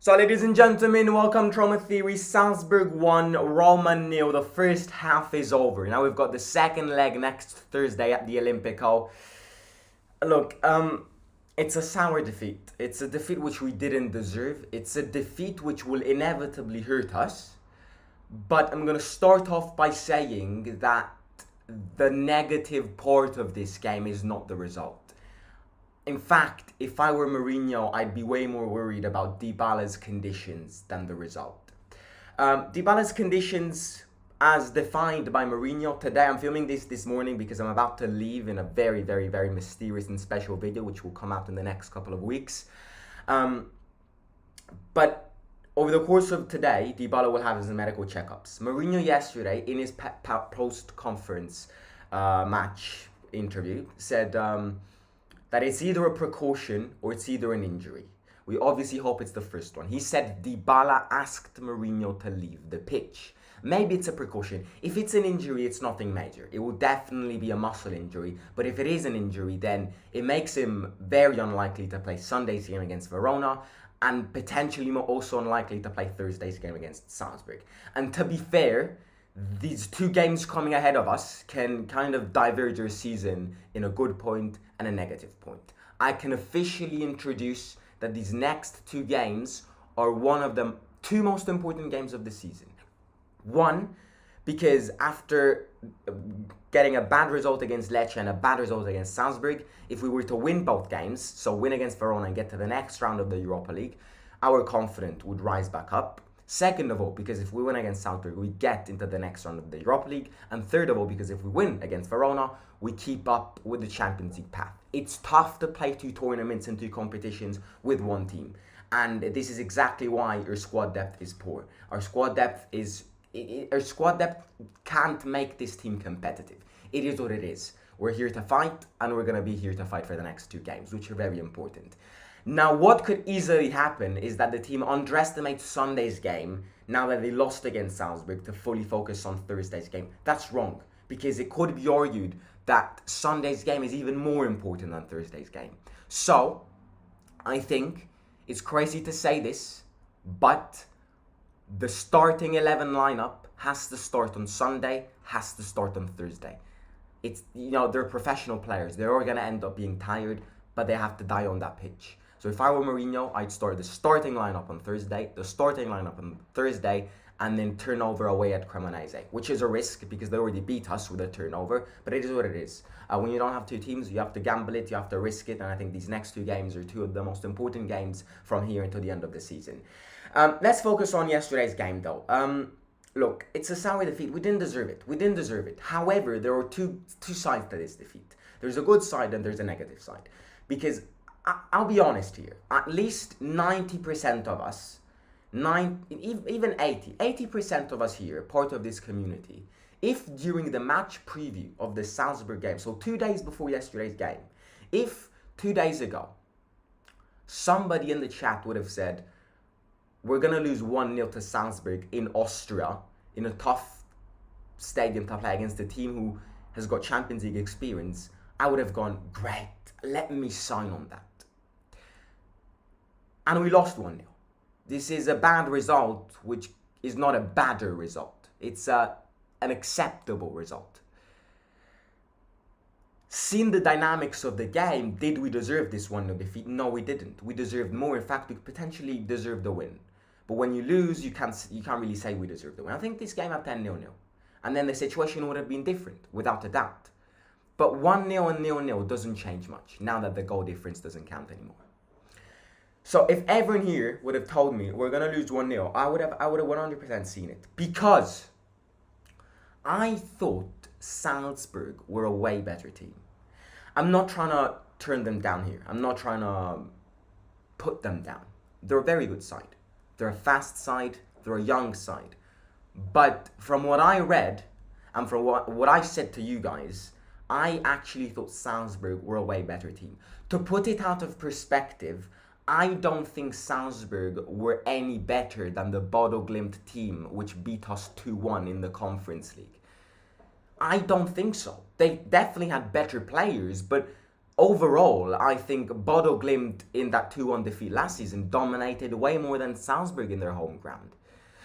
So, ladies and gentlemen, welcome to Roma Theory. Salzburg 1, Roma 0. The first half is over. Now we've got the second leg next Thursday at the Olimpico. Look, it's a sour defeat. It's a defeat which we didn't deserve. It's a defeat which will inevitably hurt us. But I'm going to start off by saying that the negative part of this game is not the result. In fact, if I were Mourinho, I'd be way more worried about Dybala's conditions than the result. Dybala's conditions, as defined by Mourinho, today I'm filming this morning because I'm about to leave in a very, very, very mysterious and special video, which will come out in the next couple of weeks. But over the course of today, Dybala will have his medical checkups. Mourinho yesterday, in his post-conference match interview, said that it's either a precaution or it's either an injury. We obviously hope it's the first one. He said Dybala asked Mourinho to leave the pitch. Maybe it's a precaution. If it's an injury, it's nothing major. It will definitely be a muscle injury. But if it is an injury, then it makes him very unlikely to play Sunday's game against Verona and potentially also unlikely to play Thursday's game against Salzburg. And to be fair, these two games coming ahead of us can kind of diverge our season in a good point and a negative point. I can officially introduce that these next two games are one of the two most important games of the season. One, because after getting a bad result against Lecce and a bad result against Salzburg, if we were to win both games, so win against Verona and get to the next round of the Europa League, our confidence would rise back up. Second of all, because if we win against Salzburg, we get into the next round of the Europa League. And third of all, because if we win against Verona, we keep up with the Champions League path. It's tough to play two tournaments and two competitions with one team. And this is exactly why our squad depth is poor. Our squad depth can't make this team competitive. It is what it is. We're here to fight, and we're going to be here to fight for the next two games, which are very important. Now, what could easily happen is that the team underestimates Sunday's game now that they lost against Salzburg to fully focus on Thursday's game. That's wrong, because it could be argued that Sunday's game is even more important than Thursday's game. So, I think it's crazy to say this, but the starting 11 lineup has to start on Sunday, has to start on Thursday. It's, they're professional players. They're all going to end up being tired, but they have to die on that pitch. So if I were Mourinho, I'd start the starting lineup on Thursday, and then turn over away at Cremonese, which is a risk because they already beat us with a turnover, but it is what it is. When you don't have two teams, you have to gamble it, you have to risk it, and I think these next two games are two of the most important games from here until the end of the season. Let's focus on yesterday's game, though. Look, it's a sour defeat. We didn't deserve it. However, there are two sides to this defeat. There's a good side and there's a negative side. Because I'll be honest here, at least 90% of us, even 80% of us here, part of this community, if during the match preview of the Salzburg game, so 2 days before yesterday's game, if 2 days ago, somebody in the chat would have said, we're going to lose 1-0 to Salzburg in Austria, in a tough stadium to play against a team who has got Champions League experience, I would have gone, great, let me sign on that. And we lost 1-0. This is a bad result, which is not a badder result. It's an acceptable result. Seeing the dynamics of the game, did we deserve this 1-0 defeat? No, we didn't. We deserved more. In fact, we potentially deserved the win. But when you lose, you can't really say we deserved the win. I think this game had 10-0. And then the situation would have been different, without a doubt. But 1-0 and 0-0 doesn't change much, now that the goal difference doesn't count anymore. So if everyone here would have told me we're going to lose 1-0, I would have 100% seen it. Because I thought Salzburg were a way better team. I'm not trying to turn them down here. I'm not trying to put them down. They're a very good side. They're a fast side. They're a young side. But from what I read, and from what I said to you guys, I actually thought Salzburg were a way better team. To put it out of perspective, I don't think Salzburg were any better than the Bodo Glimt team which beat us 2-1 in the Conference League. I don't think so. They definitely had better players, but overall, I think Bodo Glimt in that 2-1 defeat last season dominated way more than Salzburg in their home ground.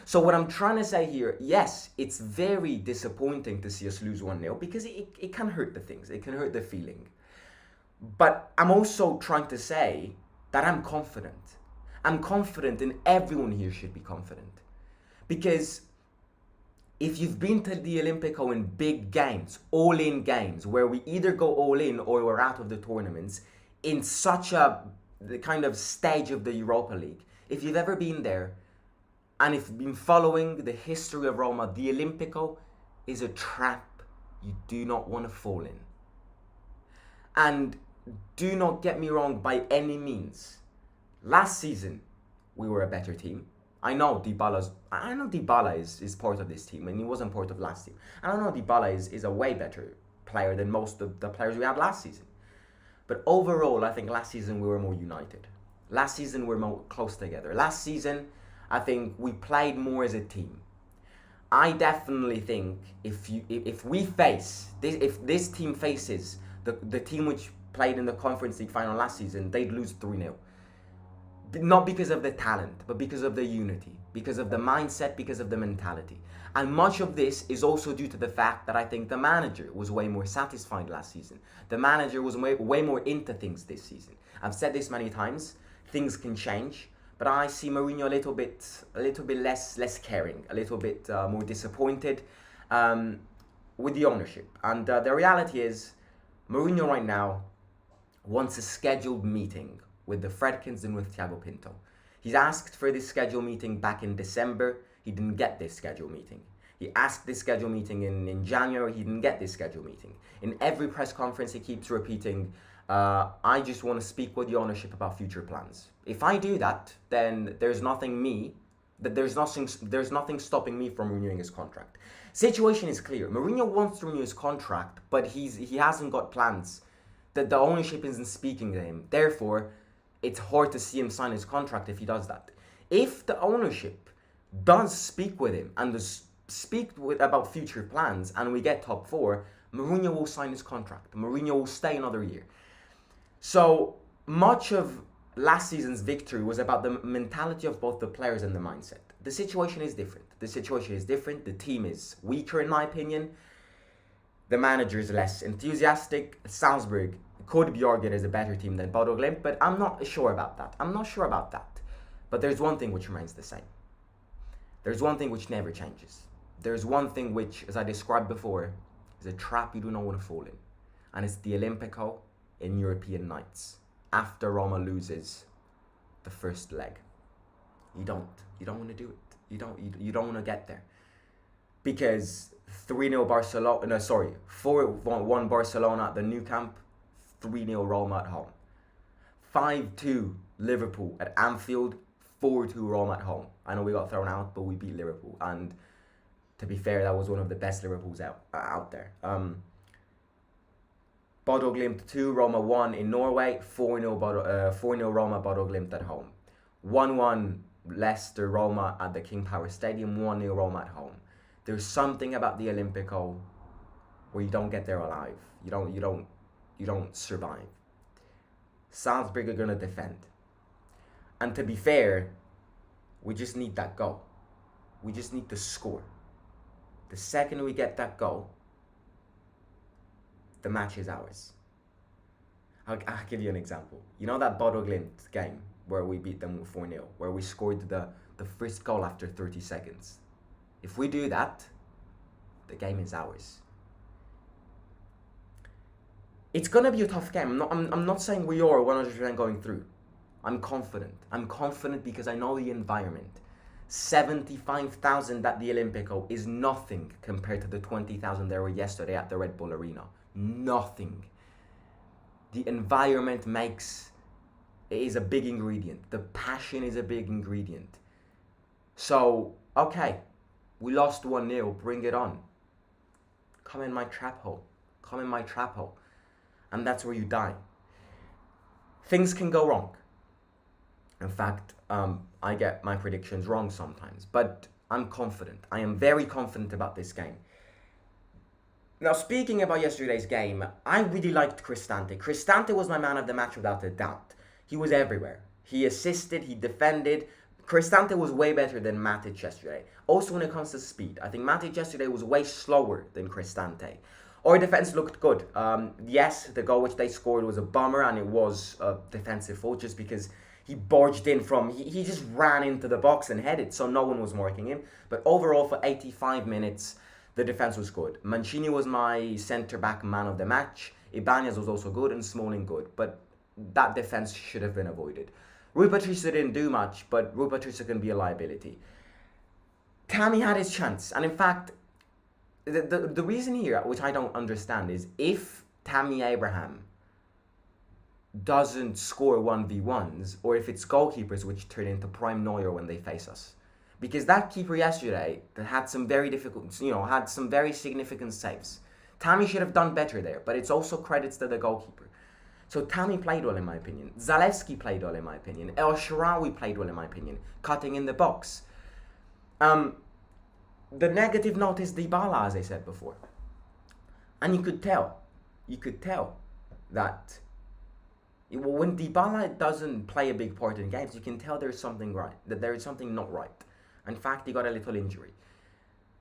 So what I'm trying to say here, yes, it's very disappointing to see us lose 1-0 because it can hurt the things. It can hurt the feeling. But I'm also trying to say that I'm confident. I'm confident, and everyone here should be confident. Because if you've been to the Olympico in big games, all-in games, where we either go all-in or we're out of the tournaments, in such the kind of stage of the Europa League, if you've ever been there, and if you've been following the history of Roma, the Olympico is a trap you do not want to fall in. And do not get me wrong by any means. Last season, we were a better team. I know Dybala is part of this team, and he wasn't part of last team. And I know Dybala is a way better player than most of the players we had last season. But overall, I think last season we were more united. Last season we were more close together. Last season, I think we played more as a team. I definitely think if this team faces the team which played in the Conference League final last season, they'd lose 3-0. Not because of the talent, but because of the unity, because of the mindset, because of the mentality. And much of this is also due to the fact that I think the manager was way more satisfied last season. The manager was way more into things this season. I've said this many times, things can change, but I see Mourinho a little bit less caring, a little bit more disappointed with the ownership. And the reality is, Mourinho right now wants a scheduled meeting with the Fredkins and with Thiago Pinto. He's asked for this schedule meeting back in December. He didn't get this schedule meeting. He asked this schedule meeting in January. He didn't get this schedule meeting. In every press conference, he keeps repeating, I just want to speak with the ownership about future plans. If I do that, then there's nothing stopping me from renewing his contract. Situation is clear. Mourinho wants to renew his contract, but he hasn't got plans. That the ownership isn't speaking to him. Therefore, it's hard to see him sign his contract if he does that. If the ownership does speak with him and about future plans and we get top 4, Mourinho will sign his contract. Mourinho will stay another year. So much of last season's victory was about the mentality of both the players and the mindset. The situation is different. The team is weaker in my opinion. The manager is less enthusiastic. Salzburg could be argued as a better team than Bodo Glimt, but I'm not sure about that. But there's one thing which remains the same. There's one thing which never changes. There's one thing which, as I described before, is a trap you do not want to fall in. And it's the Olympico in European nights. After Roma loses the first leg. You don't want to do it. You don't want to get there. Because 4-1 Barcelona at the Nou Camp, 3-0 Roma at home. 5-2 Liverpool at Anfield, 4-2 Roma at home. I know we got thrown out, but we beat Liverpool. And to be fair, that was one of the best Liverpools out there. Bodo Glimt 2, Roma 1 in Norway, 4-0 Roma, Bodo Glimt at home. 1-1 Leicester Roma at the King Power Stadium, 1-0 Roma at home. There's something about the Olympico where you don't get there alive. You don't survive. Salzburg are gonna defend. And to be fair, we just need that goal. We just need to score. The second we get that goal, the match is ours. I'll give you an example. You know that Bodo Glimt game where we beat them 4-0, where we scored the first goal after 30 seconds. If we do that, the game is ours. It's gonna be a tough game. I'm not saying we are 100% going through. I'm confident. I'm confident because I know the environment. 75,000 at the Olympico is nothing compared to the 20,000 there were yesterday at the Red Bull Arena. Nothing. The environment is a big ingredient. The passion is a big ingredient. So, okay, we lost 1-0, bring it on. Come in my trap hole. And that's where you die. Things can go wrong. In fact, I get my predictions wrong sometimes, but I'm confident. I am very confident about this game. Now, speaking about yesterday's game, I really liked Cristante. Cristante was my man of the match without a doubt. He was everywhere. He assisted, he defended. Cristante was way better than Matic yesterday. Also, when it comes to speed, I think Matic yesterday was way slower than Cristante. Our defense looked good. Yes, the goal which they scored was a bummer, and it was a defensive fault just because he barged in he just ran into the box and headed, so no one was marking him. But overall, for 85 minutes, the defense was good. Mancini was my centre back man of the match. Ibanez was also good and Smalling good, but that defense should have been avoided. Rui Patricio didn't do much, but Rui Patricio can be a liability. Tammy had his chance, and in fact, the reason here, which I don't understand, is if Tammy Abraham doesn't score 1v1s, or if it's goalkeepers which turn into prime Neuer when they face us. Because that keeper yesterday that had some very difficult, had some very significant saves. Tammy should have done better there, but it's also credits to the goalkeeper. So Tammy played well in my opinion. Zalewski played well in my opinion. El Shaarawy played well in my opinion, cutting in the box. The negative note is Dybala, as I said before. And you could tell that when Dybala doesn't play a big part in games, you can tell there's something right, that there is something not right. In fact, he got a little injury.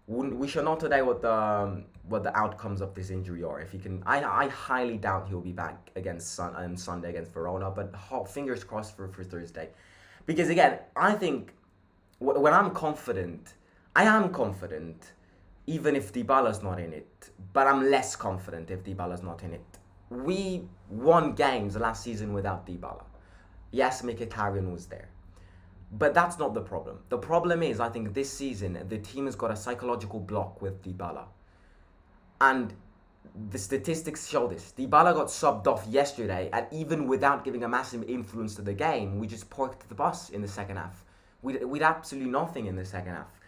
We shall know today what the outcomes of this injury are. If he can, I highly doubt he'll be back against Sunday against Verona, but fingers crossed for Thursday. Because again, I think when I'm confident, I am confident, even if Dybala's not in it. But I'm less confident if Dybala's not in it. We won games last season without Dybala. Yes, Mkhitaryan was there. But that's not the problem. The problem is, I think this season, the team has got a psychological block with Dybala. And the statistics show this. Dybala got subbed off yesterday, and even without giving a massive influence to the game, we just parked the bus in the second half. We'd absolutely nothing in the second half.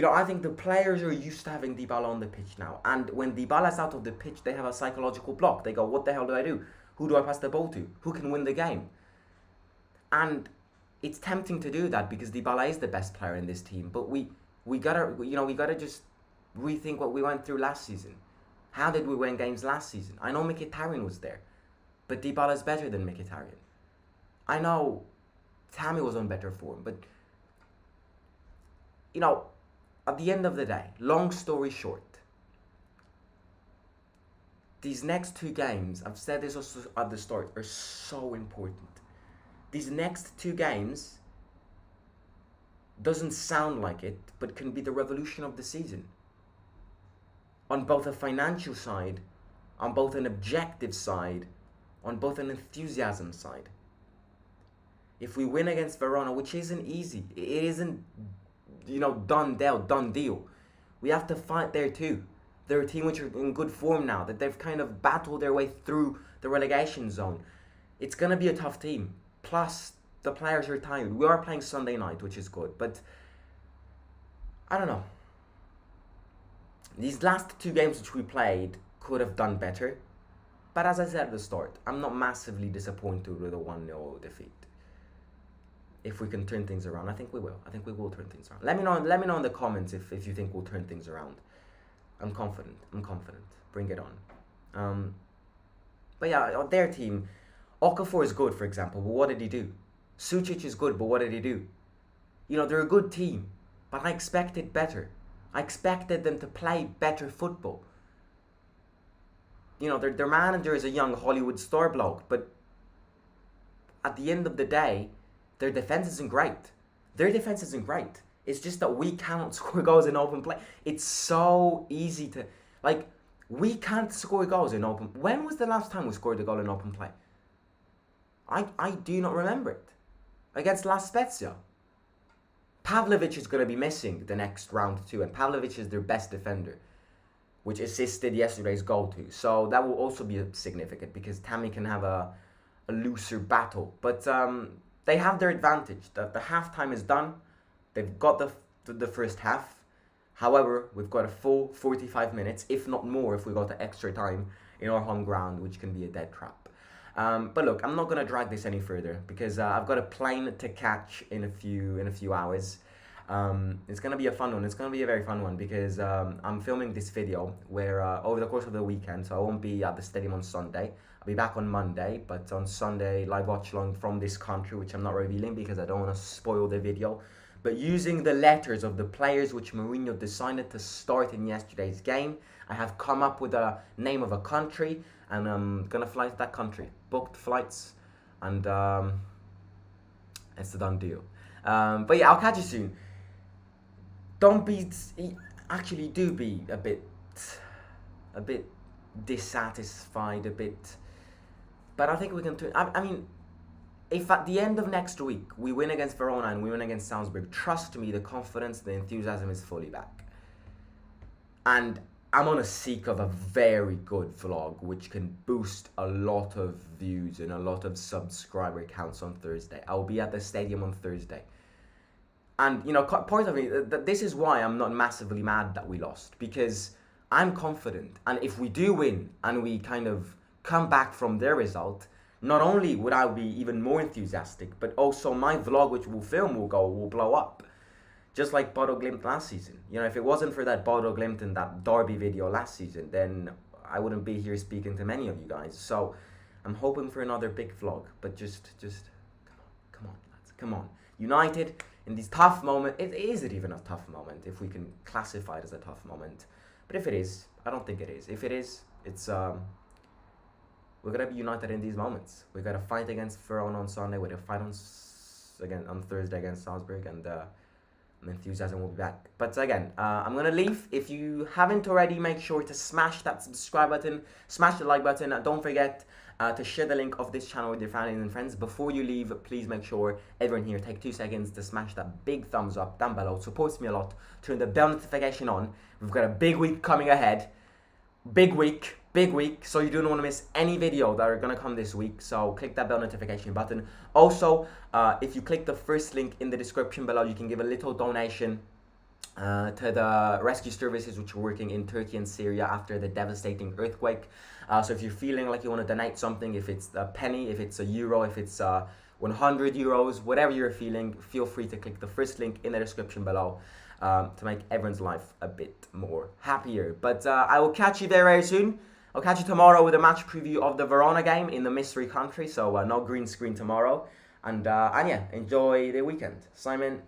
I think the players are used to having Dybala on the pitch now. And when Dybala's out of the pitch, they have a psychological block. They go, what the hell do I do? Who do I pass the ball to? Who can win the game? And it's tempting to do that because Dybala is the best player in this team. But we gotta just rethink what we went through last season. How did we win games last season? I know Mkhitaryan was there, but Dybala's better than Mkhitaryan. I know Tammy was on better form, but at the end of the day, long story short, these next two games, I've said this also at the start, are so important. These next two games doesn't sound like it, but can be the revolution of the season. On both a financial side, on both an objective side, on both an enthusiasm side. If we win against Verona, which isn't easy, it isn't done deal. We have to fight there too. They're a team which are in good form now, that they've kind of battled their way through the relegation zone. It's going to be a tough team. Plus, the players are tired. We are playing Sunday night, which is good, but I don't know. These last two games which we played could have done better. But as I said at the start, I'm not massively disappointed with a 1-0 defeat. If we can turn things around, I think we will. I think we will turn things around. Let me know in the comments if you think we'll turn things around. I'm confident. Bring it on. But yeah, their team, Okafor is good, for example, but what did he do? Sucic is good, but what did he do? They're a good team, but I expected better. I expected them to play better football. Their manager is a young Hollywood star bloke, but at the end of the day, their defense isn't great. It's just that we cannot score goals in open play. It's so easy to, we can't score goals in open. When was the last time we scored a goal in open play? I do not remember it. Against La Spezia. Pavlovic is going to be missing the next round too, and Pavlovic is their best defender, which assisted yesterday's goal too. So that will also be significant because Tammy can have a looser battle. But they have their advantage. The halftime is done. They've got the first half. However, we've got a full 45 minutes, if not more, if we go to extra time in our home ground, which can be a dead trap. But look, I'm not gonna drag this any further because I've got a plane to catch in a few hours. It's gonna be a fun one. It's gonna be a very fun one because I'm filming this video where over the course of the weekend, so I won't be at the stadium on Sunday. I'll be back on Monday, but on Sunday, live watch along from this country, which I'm not revealing because I don't want to spoil the video. But using the letters of the players which Mourinho decided to start in yesterday's game, I have come up with a name of a country, and I'm gonna fly to that country. Booked flights, and it's a done deal. But yeah, I'll catch you soon. Don't be, actually do be a bit dissatisfied, but I think we can turn. I mean, if at the end of next week we win against Verona and we win against Salzburg, trust me, the confidence, the enthusiasm is fully back. And I'm on a seek of a very good vlog which can boost a lot of views and a lot of subscriber counts on Thursday. I'll be at the stadium on Thursday. And, you know, part of me, this is why I'm not massively mad that we lost. Because I'm confident. And if we do win and we kind of come back from their result, not only would I be even more enthusiastic, but also my vlog, which we'll film, will blow up. Just like Bodo Glimt last season. You know, if it wasn't for that Bodo Glimt and that Derby video last season, then I wouldn't be here speaking to many of you guys. So I'm hoping for another big vlog. But just come on, lads. Come on. United, in these tough moments, is it even a tough moment, if we can classify it as a tough moment? But if it is, I don't think it is. If it is, it's we're gonna be united in these moments. We gotta fight against Verona on Sunday. We're gonna fight on Thursday against Salzburg, and enthusiasm will be back. But again, I'm gonna leave. If you haven't already, make sure to smash that subscribe button, smash the like button, and don't forget to share the link of this channel with your family and friends. Before you leave, please make sure everyone here take 2 seconds to smash that big thumbs up down below. It supports me a lot. Turn the bell notification on. We've got a big week coming ahead. Big week, so you don't want to miss any video that are going to come this week. So click that bell notification button. Also, if you click the first link in the description below, you can give a little donation to the rescue services which are working in Turkey and Syria after the devastating earthquake. So if you're feeling like you want to donate something, if it's a penny, if it's a euro, if it's 100 euros, whatever you're feeling, feel free to click the first link in the description below to make everyone's life a bit more happier. But I will catch you there very soon. I'll catch you tomorrow with a match preview of the Verona game in the mystery country. So no green screen tomorrow. And yeah, enjoy the weekend. Simon